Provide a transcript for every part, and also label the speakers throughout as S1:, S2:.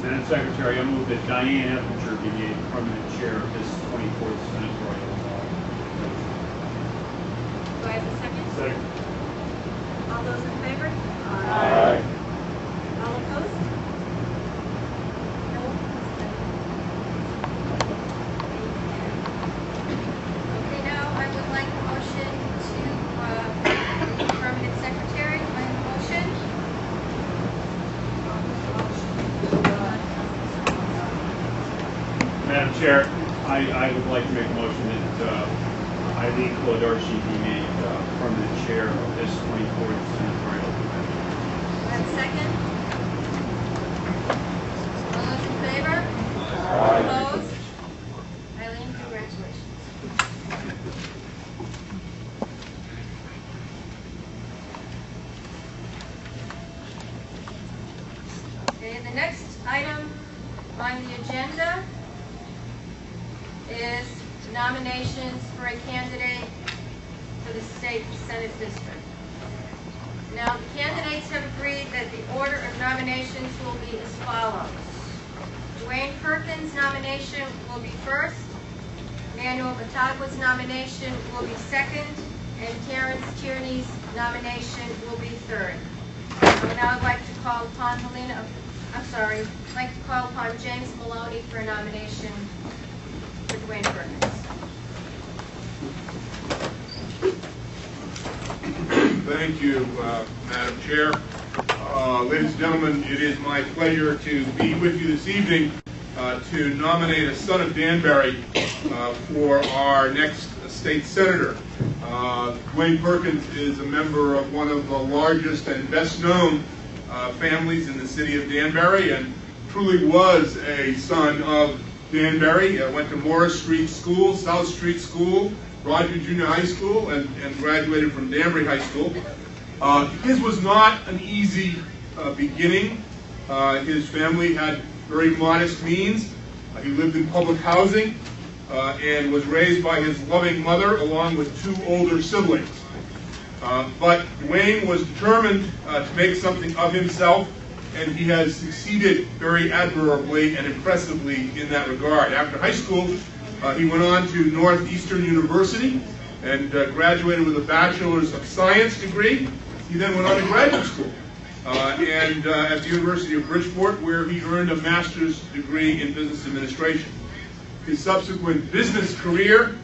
S1: Madam Secretary, I move that Diane Eppinger be made permanent chair of this 24th senatorial district.
S2: Do I have a second?
S1: Second.
S2: All those in favor?
S1: Aye.
S2: All opposed? No. Okay, now I would like a motion to be permanent secretary. Do I have a motion?
S1: Madam Chair, I would like to make a motion that Eileen Clodarchi be made permanent chair of this 24th senatorial convention.
S2: Do I have a second? All those in favor? Opposed? Eileen, congratulations. Okay, the next item on the agenda is nominations for a candidate for the state Senate district. Now, the candidates have agreed that the order of nominations will be as follows. Dwayne Perkins' nomination will be first, Manuel Batagua's nomination will be second, and Terrence Tierney's nomination will be third. And now I'd like to call upon I'd like to call upon James Maloney for a nomination for Dwayne Perkins.
S3: Thank you, Madam Chair. Ladies and gentlemen, it is my pleasure to be with you this evening to nominate a son of Danbury for our next state senator. Dwayne Perkins is a member of one of the largest and best known families in the city of Danbury, and truly was a son of Danbury. Went to Morris Street School, South Street School, Roger Junior High School, and graduated from Danbury High School. His was not an easy beginning. His family had very modest means. He lived in public housing and was raised by his loving mother along with two older siblings. But Dwayne was determined to make something of himself, and he has succeeded very admirably and impressively in that regard. After high school, he went on to Northeastern University and graduated with a Bachelor's of Science degree. He then went on to graduate school and at the University of Bridgeport, where he earned a master's degree in business administration. His subsequent business career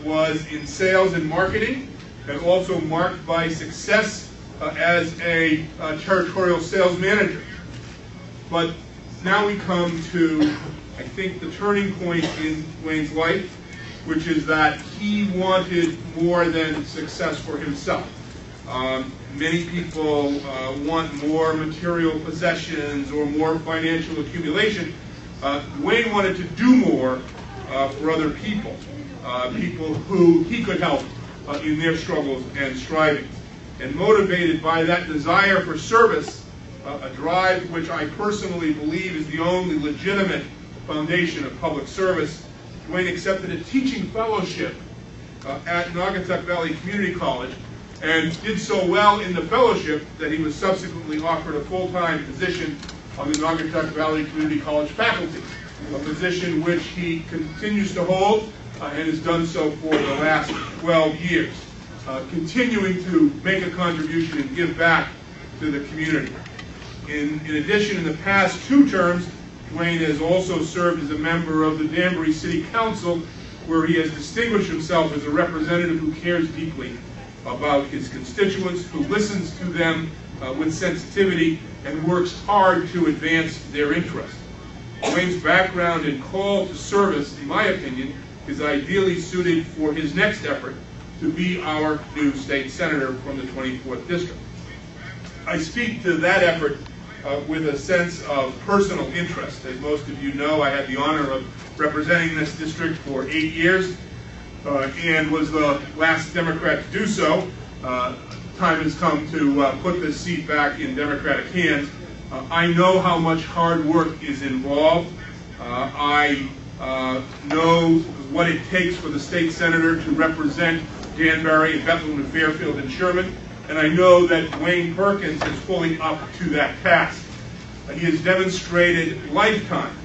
S3: was in sales and marketing, and also marked by success as a territorial sales manager. But now we come to, I think, the turning point in Dwayne's life, which is that he wanted more than success for himself. Many people want more material possessions or more financial accumulation. Dwayne wanted to do more for other people, people who he could help in their struggles and strivings. And motivated by that desire for service, a drive which I personally believe is the only legitimate foundation of public service, Dwayne accepted a teaching fellowship at Naugatuck Valley Community College, and did so well in the fellowship that he was subsequently offered a full-time position on the Naugatuck Valley Community College faculty, a position which he continues to hold and has done so for the last 12 years, continuing to make a contribution and give back to the community. In addition, in the past 2 terms, Dwayne has also served as a member of the Danbury City Council, where he has distinguished himself as a representative who cares deeply about his constituents, who listens to them with sensitivity, and works hard to advance their interests. Dwayne's background and call to service, in my opinion, is ideally suited for his next effort to be our new state senator from the 24th District. I speak to that effort with a sense of personal interest. As most of you know, I had the honor of representing this district for 8 years and was the last Democrat to do so. Time has come to put this seat back in Democratic hands. I know how much hard work is involved. I know what it takes for the state senator to represent Danbury and Bethlehem and Fairfield and Sherman, and I know that Dwayne Perkins is fully up to that task. He has demonstrated a lifetime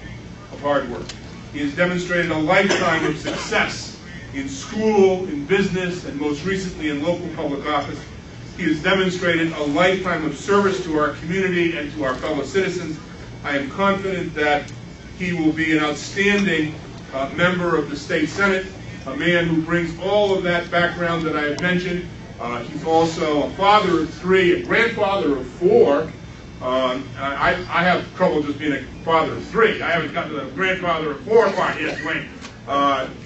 S3: of hard work. He has demonstrated a lifetime of success in school, in business, and most recently in local public office. He has demonstrated a lifetime of service to our community and to our fellow citizens. I am confident that he will be an outstanding member of the State Senate, a man who brings all of that background that I have mentioned. He's also a father of 3, a grandfather of 4. I have trouble just being a father of 3. I haven't gotten to the grandfather of 4 part yet, Dwayne.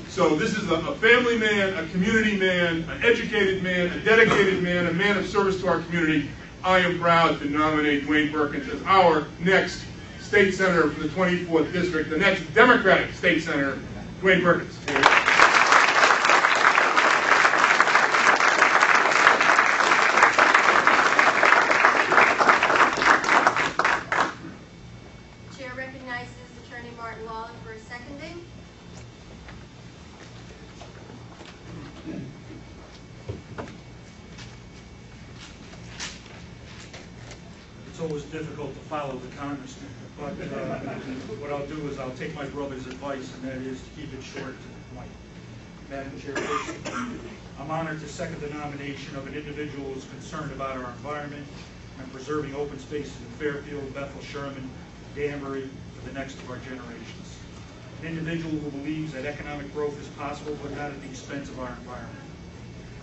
S3: So this is a family man, a community man, an educated man, a dedicated man, a man of service to our community. I am proud to nominate Dwayne Perkins as our next State Senator from the 24th District, the next Democratic State Senator, Dwayne Perkins.
S2: Chair recognizes Attorney Martin Lawler for a seconding.
S4: It's always difficult to follow the congressman, but what I'll do is I'll take my brother's advice, and that is to keep it short to the point. Madam Chairperson, I'm honored to second the nomination of an individual who is concerned about our environment and preserving open spaces in Fairfield, Bethel, Sherman, Danbury for the next of our generations. An individual who believes that economic growth is possible, but not at the expense of our environment.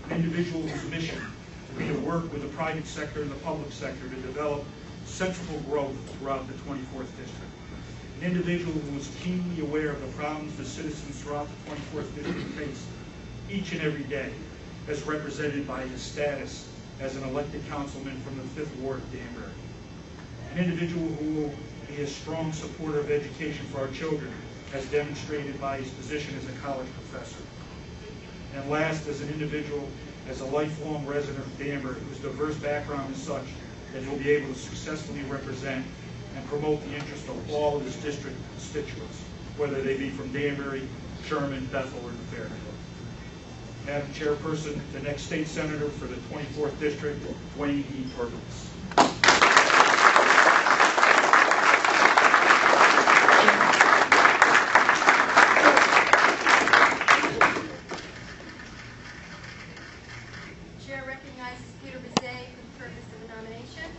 S4: An individual whose mission to be to work with the private sector and the public sector to develop central growth throughout the 24th District. An individual who is keenly aware of the problems the citizens throughout the 24th District face each and every day, as represented by his status as an elected councilman from the 5th Ward of Danbury. An individual who will be a strong supporter of education for our children, as demonstrated by his position as a college professor. And last, as an individual, as a lifelong resident of Danbury, whose diverse background is such that he'll be able to successfully represent and promote the interest of all of his district constituents, whether they be from Danbury, Sherman, Bethel, or Fairfield. Madam Chairperson, the next State Senator for the 24th District, Dwayne E. Perkins.
S2: Chair recognizes Peter Bezay for the purpose of the nomination.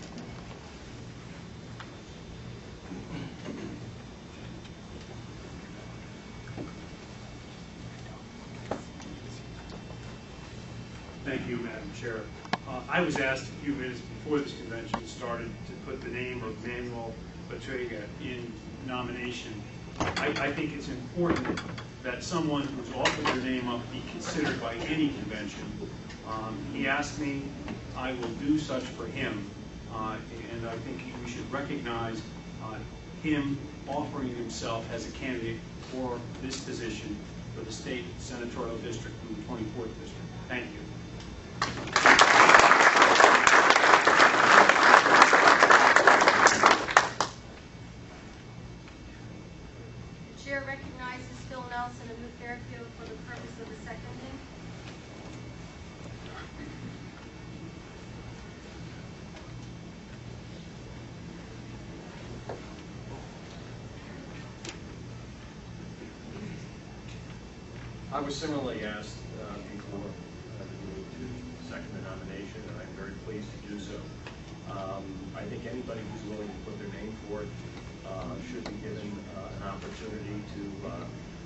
S1: Thank you, Madam Chair. I was asked a few minutes before this convention started to put the name of Manuel Ortega in nomination. I think it's important that someone who's offered their name up be considered by any convention. He asked me, I will do such for him, and I think we should recognize him offering himself as a candidate for this position for the State Senatorial District from the 24th District. Thank you.
S2: The chair recognizes Phil Nelson of New Fairfield for the purpose of the seconding.
S5: I was similarly asked before to second the nomination, and I'm very pleased to do so. I think anybody who's willing to put their name forward should be given an opportunity to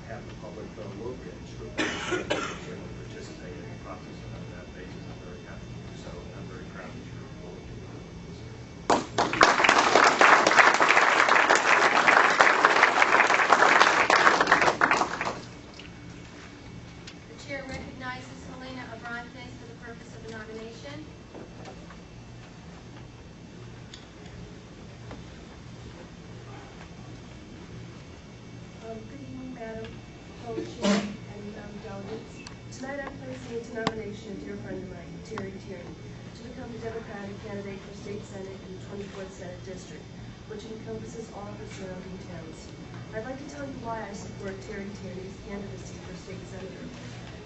S5: have the public look and scrutinize and certainly participate in the process. And on that basis, I'm very happy to do so. I'm very proud that you're willing to do this.
S2: The chair recognizes Helena Abrantes for the purpose of the nomination.
S6: Good evening, Madam Co-Chair and delegates. Tonight I'm placing into nomination a dear friend of mine, Terry Tierney, to become the Democratic candidate for State Senate in the 24th Senate District, which encompasses all of the surrounding towns. I'd like to tell you why I support Terry Tierney's candidacy for State Senator.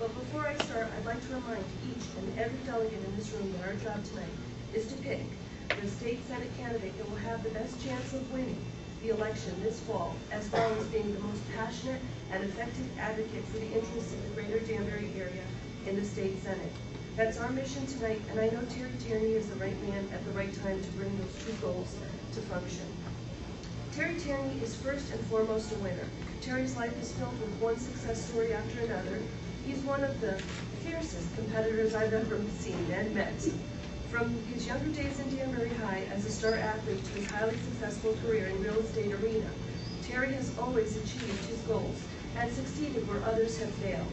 S6: But before I start, I'd like to remind each and every delegate in this room that our job tonight is to pick the state Senate candidate that will have the best chance of winning the election this fall, as well as being the most passionate and effective advocate for the interests of the greater Danbury area in the state Senate. That's our mission tonight, and I know Terry Tierney is the right man at the right time to bring those two goals to function. Terry Tierney is first and foremost a winner. Terry's life is filled with one success story after another. He's one of the fiercest competitors I've ever seen and met. From his younger days in Danbury High as a star athlete to his highly successful career in real estate arena, Terry has always achieved his goals and succeeded where others have failed.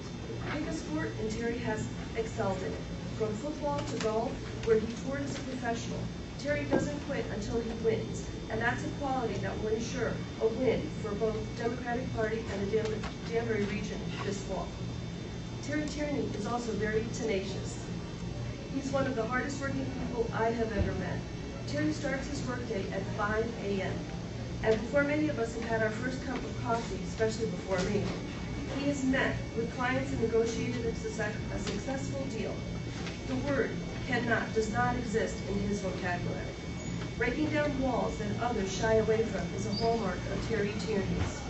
S6: Pick a sport and Terry has excelled in it. From football to golf, where he toured as a professional, Terry doesn't quit until he wins, and that's a quality that will ensure a win for both the Democratic Party and the Danbury region this fall. Terry Tierney is also very tenacious. He's one of the hardest working people I have ever met. Terry starts his workday at 5 a.m. And before many of us have had our first cup of coffee, especially before me, he has met with clients and negotiated a successful deal. The word cannot does not exist in his vocabulary. Breaking down walls that others shy away from is a hallmark of Terry Tierney's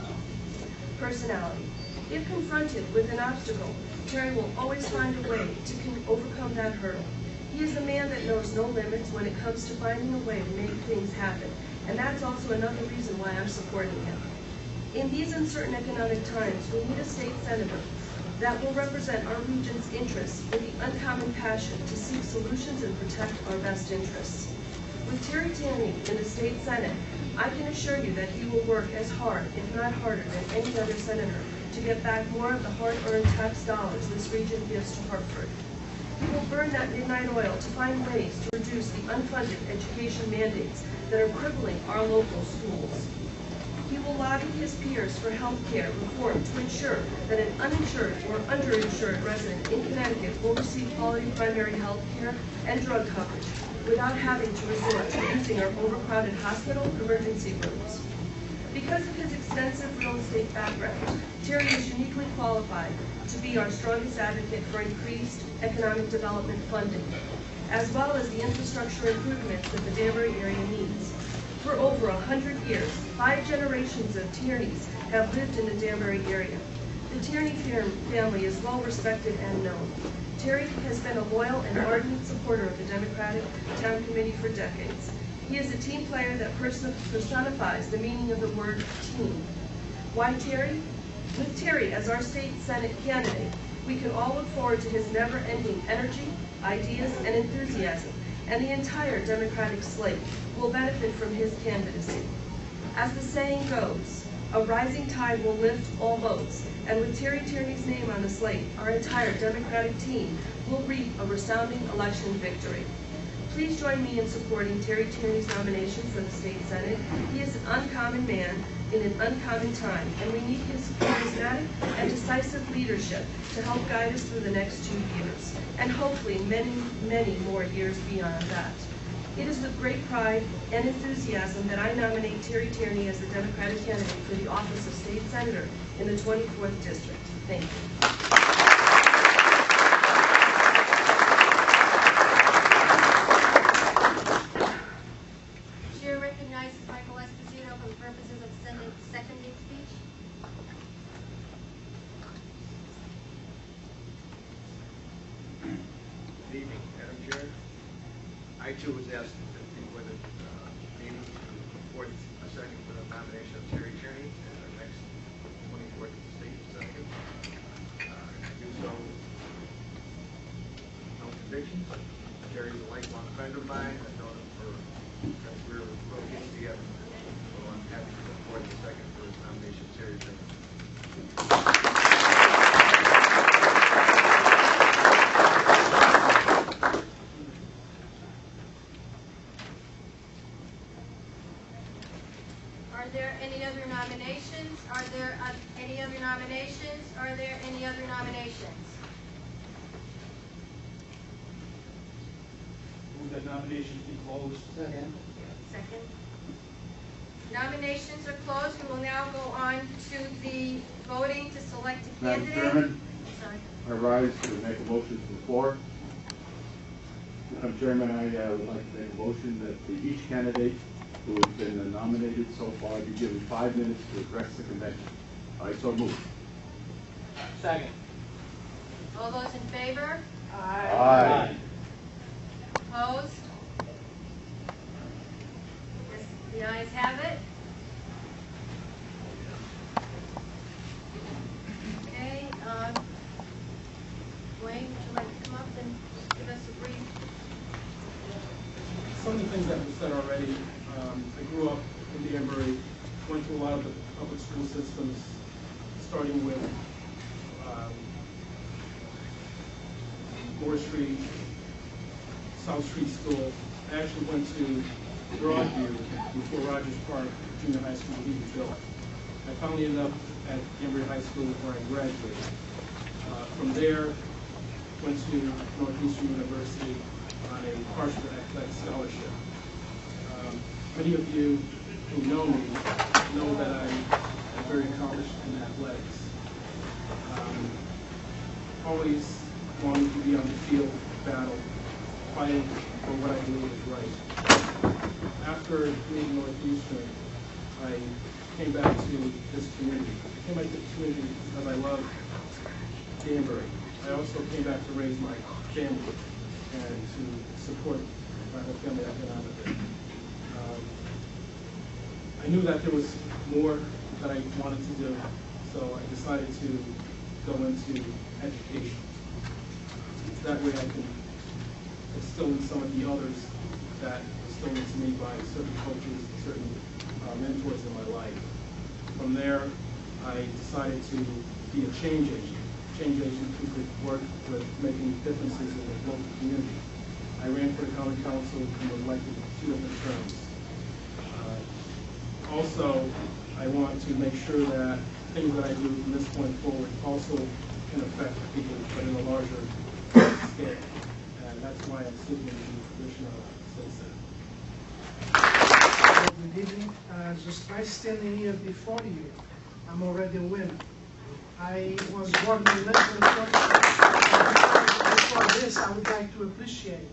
S6: personality. If confronted with an obstacle, Terry will always find a way to overcome that hurdle. He is the man that knows no limits when it comes to finding a way to make things happen, and that's also another reason why I'm supporting him. In these uncertain economic times, we need a state senator that will represent our region's interests with the uncommon passion to seek solutions and protect our best interests. With Terry Tierney in the state Senate, I can assure you that he will work as hard, if not harder, than any other senator to get back more of the hard-earned tax dollars this region gives to Hartford. He will burn that midnight oil to find ways to reduce the unfunded education mandates that are crippling our local schools. He will lobby his peers for health care reform to ensure that an uninsured or underinsured resident in Connecticut will receive quality primary health care and drug coverage without having to resort to using our overcrowded hospital emergency rooms. Because of his extensive real estate background, Terry is uniquely qualified to be our strongest advocate for increased economic development funding, as well as the infrastructure improvements that the Danbury area needs. For over 100 years, 5 generations of Tierneys have lived in the Danbury area. The Tierney family is well respected and known. Terry has been a loyal and ardent supporter of the Democratic Town Committee for decades. He is a team player that personifies the meaning of the word team. Why Terry? With Terry as our state Senate candidate, we can all look forward to his never-ending energy, ideas, and enthusiasm, and the entire Democratic slate will benefit from his candidacy. As the saying goes, a rising tide will lift all boats, and with Terry Tierney's name on the slate, our entire Democratic team will reap a resounding election victory. Please join me in supporting Terry Tierney's nomination for the state Senate. He is an uncommon man in an uncommon time, and we need his charismatic and decisive leadership to help guide us through the next 2 years, and hopefully many, many more years beyond that. It is with great pride and enthusiasm that I nominate Terry Tierney as the Democratic candidate for the office of State Senator in the 24th District. Thank you.
S2: Chair recognizes Michael Esposito for the purposes of seconding speech.
S7: Good evening, Madam Chair. I too was asked to be with the meeting to support a second for the nomination of Terry Tierney as our next 24th state senator. I do so no conviction. Terry's a lifelong friend of mine. I've known him for since we were little kids together. So I'm happy to support the second for his nomination, Terry Tierney.
S2: Are there any other nominations? Are there any other nominations? Are there any other nominations?
S4: Move that nominations be closed.
S2: Second. Nominations are closed. We will now go on to the voting to select a
S8: Madam
S2: candidate.
S8: Chairman,
S2: Sorry.
S8: I rise to make a motion to the floor. Madam Chairman, I would like to make a motion that for each candidate who has been nominated so far be given 5 minutes to address the convention. I so move.
S7: Second.
S2: All those in favor?
S8: Aye.
S2: Opposed? Yes, the ayes have it. Okay, Wayne, would you like to come up and give us a brief?
S9: Some of the things that were said already, I grew up in Danbury, went to a lot of the public school systems, starting with Moore Street, South Street School. I actually went to Broadview before Rogers Park Junior High School he was built. I finally ended up at Danbury High School where I graduated. From there, went to Northeastern University on a partial athletic scholarship. Many of you who know me know that I'm very accomplished in athletics. Always wanted to be on the field of battle, fighting for what I believe is right. After leaving Northeastern, I came back to this community. I came back to this community because I love Danbury. I also came back to raise my family and to support my whole family economically. I knew that there was more that I wanted to do, so I decided to go into education. That way I can instill in some of the others that were instilled into me by certain coaches, certain mentors in my life. From there, I decided to be a change agent who could work with making differences in the local community. I ran for the county council and was elected 2 different terms. Also, I want to make sure that things that I do from this point forward also can affect people, but in a larger scale. And that's why I'm seeking the position of citizen.
S10: Good evening. Just by standing here before you, I'm already a winner. I was born in less than 20. Before this, I would like to appreciate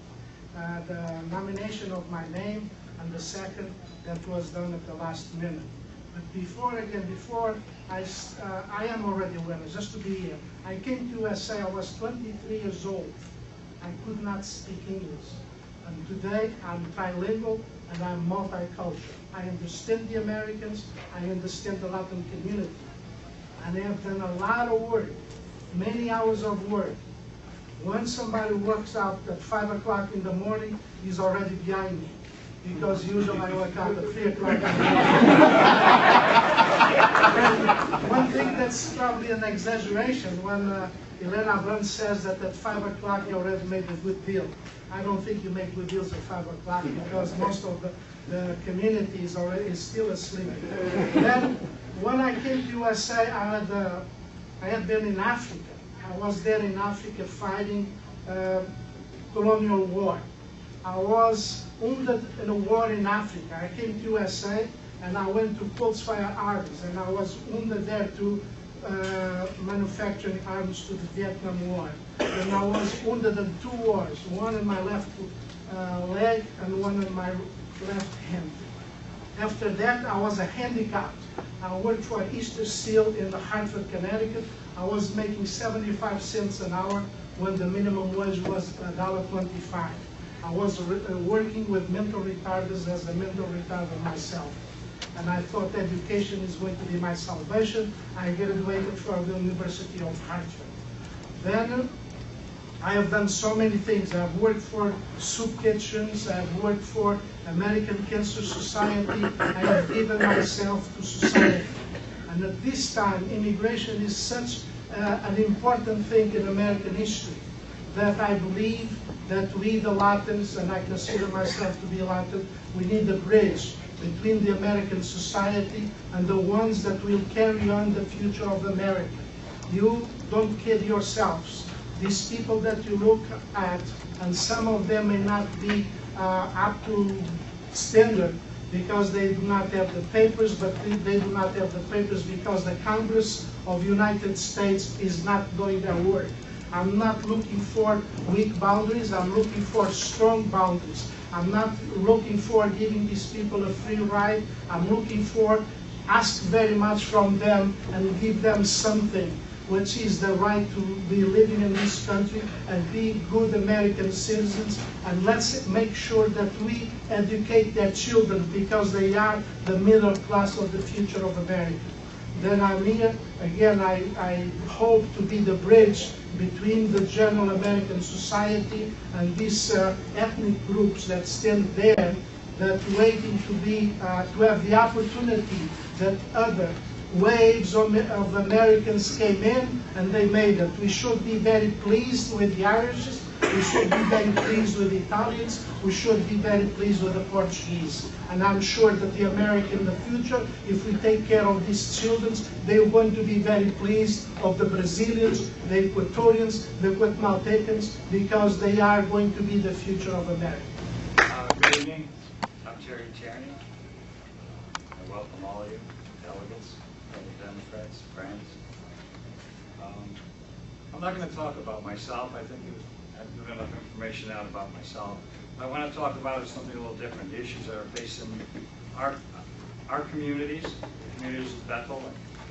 S10: the nomination of my name and the second that was done at the last minute. But before I am already a winner, just to be here. I came to USA, I was 23 years old. I could not speak English. And today I'm trilingual and I'm multicultural. I understand the Americans, I understand the Latin community. And I have done a lot of work, many hours of work. When somebody works out at 5 o'clock in the morning, he's already behind me. Because usually I work out at 3 o'clock in the morning. One thing that's probably an exaggeration, when Elena Brun says that at 5 o'clock you already made a good deal. I don't think you make good deals at 5 o'clock because most of the community is still asleep. Then, when I came to USA, I had been in Africa. I was there in Africa fighting colonial war. I was wounded in a war in Africa. I came to USA and I went to Coltsfire Arms and I was wounded there to manufacturing arms to the Vietnam War. And I was wounded in 2 wars, one in my left leg and one in my left hand. After that, I was a handicapped. I worked for Easter Steel in Hartford, Connecticut. I was making 75 cents an hour when the minimum wage was $1.25. I was working with mental retarders as a mental retarder myself. And I thought education is going to be my salvation. I graduated from the University of Hartford. Then I have done so many things. I've worked for soup kitchens. I've worked for American Cancer Society. I have given myself to society. And at this time, immigration is such an important thing in American history that I believe that we, the Latins, and I consider myself to be Latin, we need a bridge between the American society and the ones that will carry on the future of America. You don't kid yourselves. These people that you look at, and some of them may not be up to standard because they do not have the papers, but they do not have the papers because the Congress of the United States is not doing their work. I'm not looking for weak boundaries, I'm looking for strong boundaries. I'm not looking for giving these people a free ride. I'm looking for ask very much from them and give them something, which is the right to be living in this country and be good American citizens. And let's make sure that we educate their children, because they are the middle class of the future of America. Then I'm here, again, I hope to be the bridge between the general American society and these ethnic groups that stand there, that waiting to be, to have the opportunity that other waves of Americans came in and they made it. We should be very pleased with the Irish, we should be very pleased with the Italians, we should be very pleased with the Portuguese. And I'm sure that the American in the future, if we take care of these children, they're going to be very pleased of the Brazilians, the Ecuadorians, the Guatemaltecans, because they are going to be the future of America.
S11: Good evening. I'm Terry Tierney. I welcome all of you, delegates, fellow Democrats, friends. I'm not going to talk about myself. I think I've given enough information out about myself. What I want to talk about is something a little different. The issues that are facing our communities, the communities of Bethel,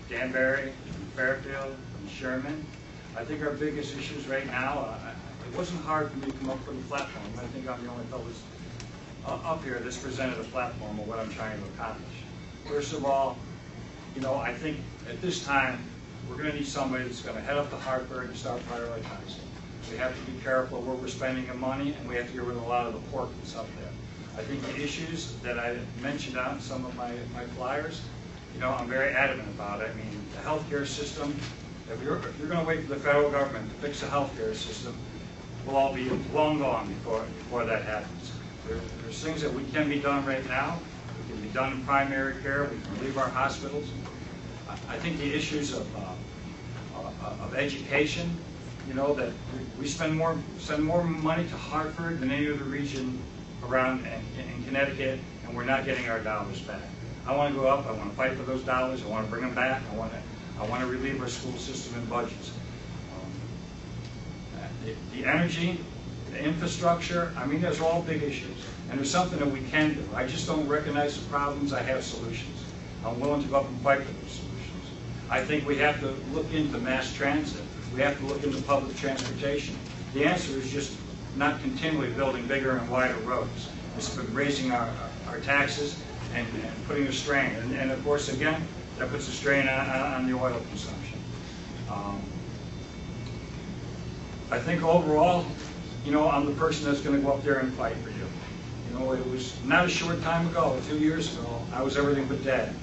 S11: Danbury, Fairfield, and Sherman. I think our biggest issues right now, it wasn't hard for me to come up with a platform. I think I'm the only fellow up here that's presented a platform of what I'm trying to accomplish. First of all, I think at this time, we're going to need somebody that's going to head up to Hartford and start prioritizing. We have to be careful where we're spending the money, and we have to get rid of a lot of the pork that's up there. I think the issues that I mentioned on some of my flyers, I'm very adamant about it. I mean, the healthcare system, if you're going to wait for the federal government to fix the healthcare system, we'll all be long gone before that happens. There's things that we can be done right now. We can be done in primary care. We can leave our hospitals. I think the issues of education, that we send more money to Hartford than any other region around in Connecticut, and we're not getting our dollars back. I want to go up. I want to fight for those dollars. I want to bring them back. I want to relieve our school system and budgets. The energy, the infrastructure, I mean, those are all big issues, and there's something that we can do. I just don't recognize the problems. I have solutions. I'm willing to go up and fight for those solutions. I think we have to look into mass transit. We have to look into public transportation. The answer is just not continually building bigger and wider roads. It's been raising our taxes and putting a strain. And of course, again, that puts a strain on the oil consumption. I think overall, I'm the person that's going to go up there and fight for you. It was not a short time ago, 2 years ago, I was everything but dead.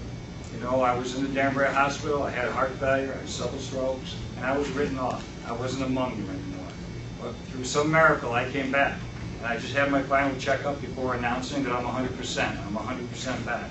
S11: I was in the Danbury Hospital, I had heart failure, I had several strokes, and I was written off. I wasn't among you anymore. But through some miracle, I came back. And I just had my final checkup before announcing that I'm 100%. I'm 100% back.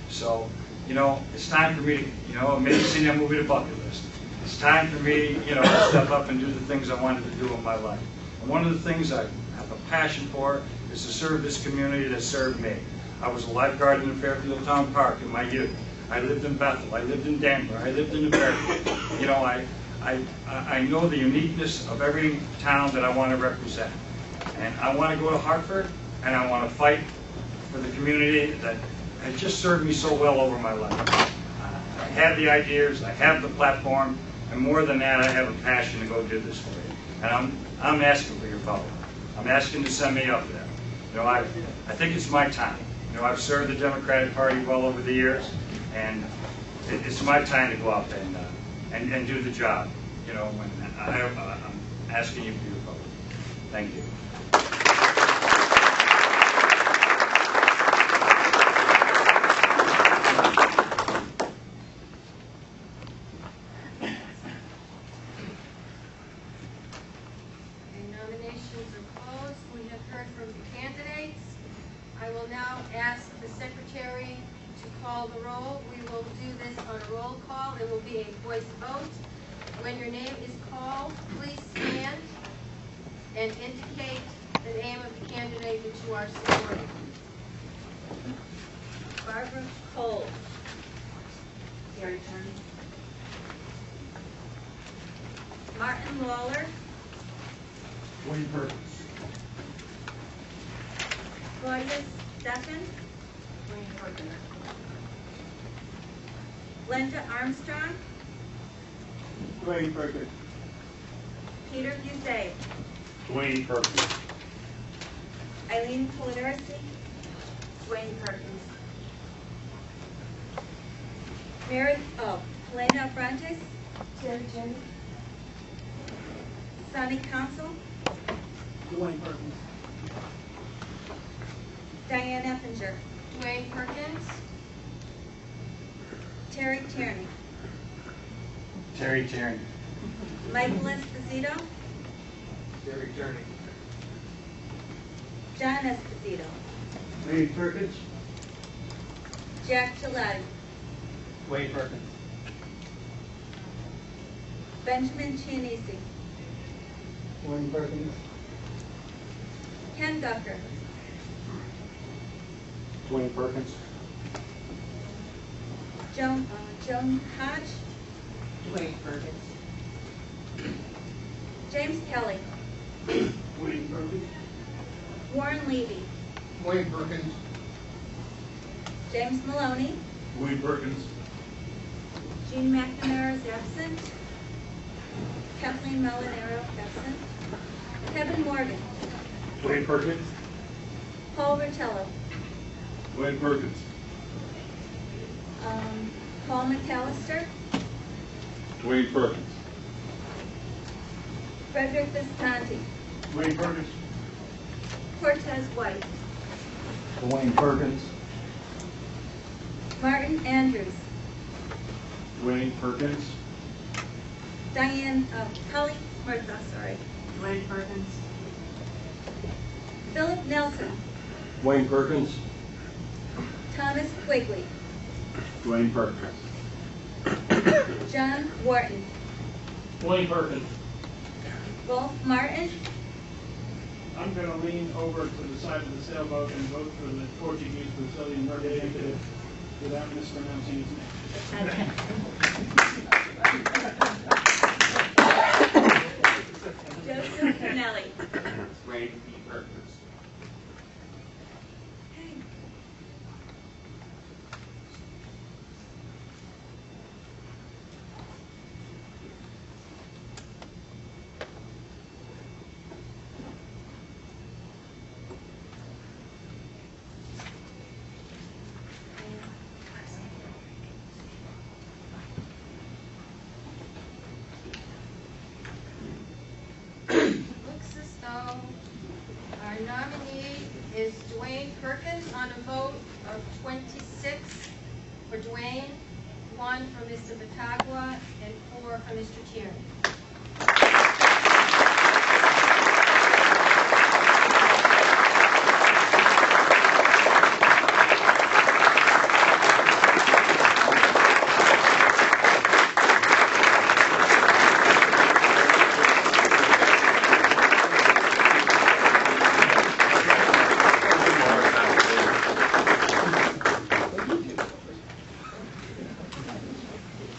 S11: So, it's time for me to, maybe see that movie, The Bucket List. It's time for me, to step up and do the things I wanted to do in my life. And one of the things I have a passion for is to serve this community that served me. I was a lifeguard in the Fairfield Town Park in my youth. I lived in Bethel, I lived in Danbury, I lived in the Fairfield. I know the uniqueness of every town that I want to represent. And I want to go to Hartford, and I want to fight for the community that has just served me so well over my life. I have the ideas, I have the platform, and more than that, I have a passion to go do this for you. And I'm asking for your vote. I'm asking to send me up there. I think it's my time. I've served the Democratic Party well over the years, and it's my time to go up and do the job. I'm asking you for your vote. Thank you.
S2: Nominations are closed. We have heard from the candidates. I will now ask the secretary to call the roll. We will do this on a roll call. It will be a voice vote. When your name is called, please stand and indicate the name of the candidate that you are supporting. Barbara Cole. Your turn. Martin Lawler.
S11: Dwayne Perkins.
S12: Claudia Stefan.
S2: Dwayne Perkins.
S12: Linda Armstrong.
S11: Dwayne Perkins.
S12: Peter Buzet.
S1: Dwayne Perkins.
S12: Eileen Polarski.
S2: Dwayne Perkins.
S12: Helena Frontis.
S6: Terry Tierney.
S12: Sonny Council.
S9: Dwayne Perkins.
S12: Diane Effinger.
S2: Dwayne Perkins.
S12: Terry Tierney.
S11: Terry Tierney.
S12: Michael Esposito.
S7: Terry Tierney.
S12: John Esposito.
S11: Dwayne Perkins.
S12: Jack Gillette.
S11: Dwayne Perkins.
S12: Benjamin Chianese.
S11: Dwayne Perkins.
S12: Ken Gucker.
S11: Dwayne Perkins.
S12: Joan Hodge.
S2: Dwayne Perkins.
S12: James Kelly.
S11: Dwayne Perkins.
S12: Warren Levy.
S7: Dwayne Perkins.
S12: James Maloney.
S3: Dwayne Perkins.
S12: Jean McNamara is absent. Kathleen Molinaro absent. Kevin Morgan.
S3: Dwayne Perkins.
S12: Paul Rotello.
S3: Dwayne Perkins.
S12: Paul McAllister.
S3: Dwayne Perkins.
S12: Frederick Visconti.
S3: Dwayne Perkins.
S12: Cortez White.
S11: Dwayne Perkins.
S12: Martin Andrews.
S3: Dwayne Perkins.
S12: Holly Martha, sorry.
S2: Dwayne Perkins.
S12: Philip Nelson.
S11: Dwayne Perkins.
S12: Thomas Quigley.
S8: Dwayne Perkins.
S12: John Wharton.
S11: Dwayne Perkins.
S12: Wolf Martin.
S9: I'm going to lean over to the side of the sailboat and vote for the Portuguese Brazilian representative without mispronouncing his name.
S12: Joseph Kennelly.
S8: Dwayne P. Perkins.
S2: Looks as though our nominee is Dwayne Perkins on a vote of 26 for Dwayne, 1 for Mr. Batagua, and 4 for Mr. Tierney.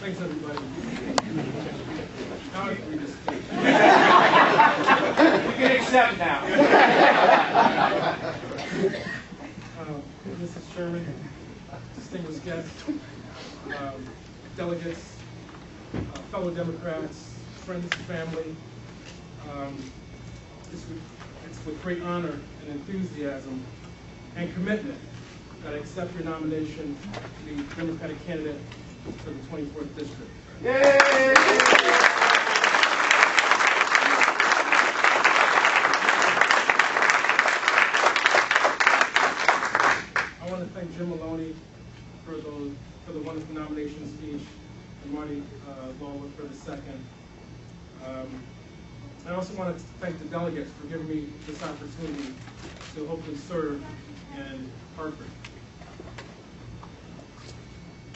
S9: Thanks, everybody. Now we just
S11: You can accept now.
S9: Mrs. Chairman, distinguished guests, delegates, fellow Democrats, friends and family, it's with great honor and enthusiasm and commitment that I accept your nomination to be Democratic candidate for the 24th District. I want to thank Jim Maloney for the wonderful nomination speech, and Marty Lawler for the second. I also want to thank the delegates for giving me this opportunity to hopefully serve in Hartford.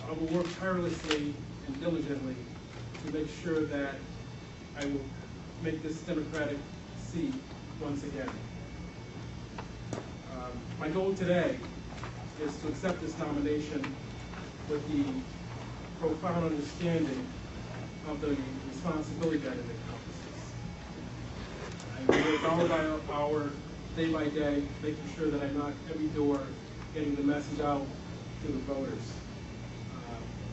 S9: I will work tirelessly and diligently to make sure that I will make this Democratic seat once again. My goal today is to accept this nomination with the profound understanding of the responsibility that it encompasses. I I work hour by hour, day by day, making sure that I knock every door, getting the message out to the voters,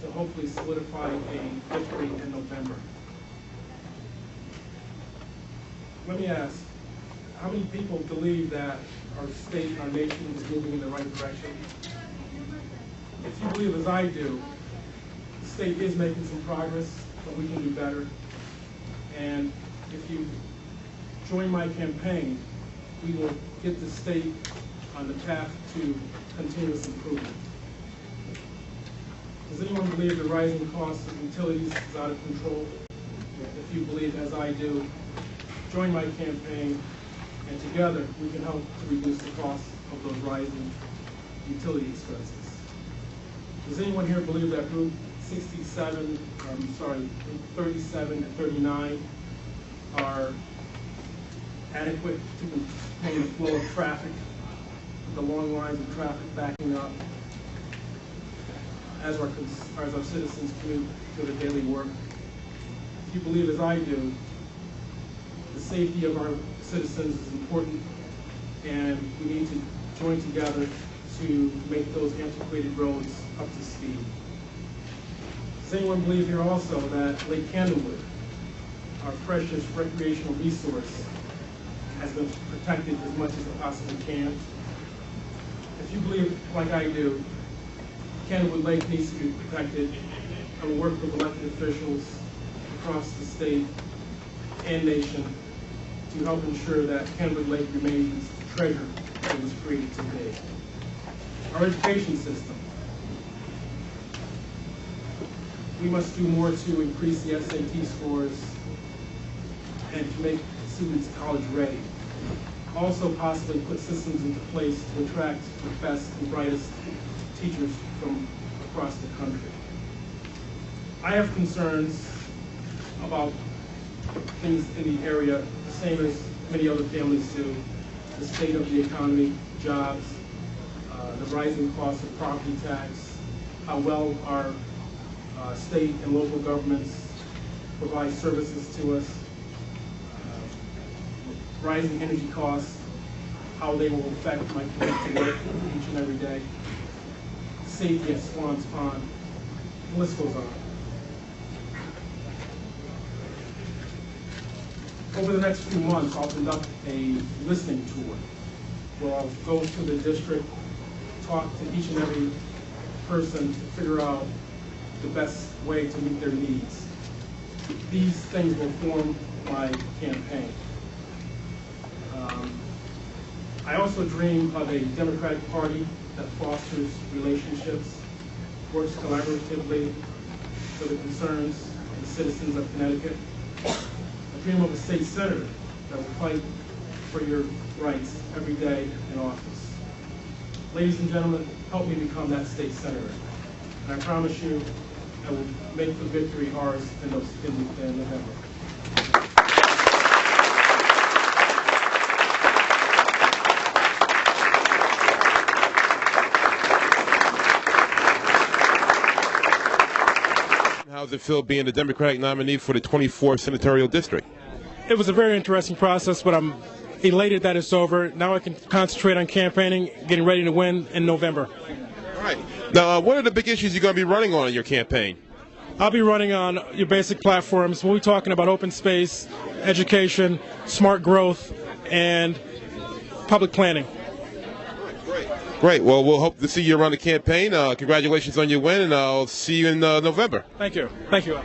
S9: to hopefully solidify a victory in November. Let me ask, how many people believe that our state, our nation is moving in the right direction? If you believe as I do, the state is making some progress, but we can do better. And if you join my campaign, we will get the state on the path to continuous improvement. Does anyone believe the rising cost of utilities is out of control? If you believe, as I do, join my campaign, and together we can help to reduce the cost of those rising utility expenses. Does anyone here believe that Route 37 and 39 are adequate to contain the flow of traffic, the long lines of traffic backing up as our citizens commute to their daily work? If you believe, as I do, the safety of our citizens is important, and we need to join together to make those antiquated roads up to speed. Does anyone believe here also that Lake Candlewood, our precious recreational resource, has been protected as much as it possibly can? If you believe, like I do, Candlewood Lake needs to be protected, I will work with elected officials across the state and nation to help ensure that Candlewood Lake remains the treasure that was created today. Our education system. We must do more to increase the SAT scores and to make students college ready. Also possibly put systems into place to attract the best and brightest teachers from across the country. I have concerns about things in the area, the same as many other families do: the state of the economy, jobs, the rising cost of property tax, how well our state and local governments provide services to us, rising energy costs, how they will affect my commute to work each and every day, safety at Swans Pond, the list goes on. Over the next few months, I'll conduct a listening tour where I'll go to the district, talk to each and every person to figure out the best way to meet their needs. These things will form my campaign. I also dream of a Democratic Party that fosters relationships, works collaboratively for the concerns of the citizens of Connecticut. I dream of a state senator that will fight for your rights every day in office. Ladies and gentlemen, help me become that state senator. And I promise you, I will make the victory ours in November.
S13: How does it feel being the Democratic nominee for the 24th Senatorial District?
S14: It was a very interesting process, but I'm elated that it's over. Now I can concentrate on campaigning, getting ready to win in November.
S13: All right. Now, what are the big issues you're going to be running on in your campaign?
S14: I'll be running on your basic platforms. We'll be talking about open space, education, smart growth, and public planning.
S13: Great. Well, we'll hope to see you around the campaign. Congratulations on your win, and I'll see you in November.
S14: Thank you. Thank you.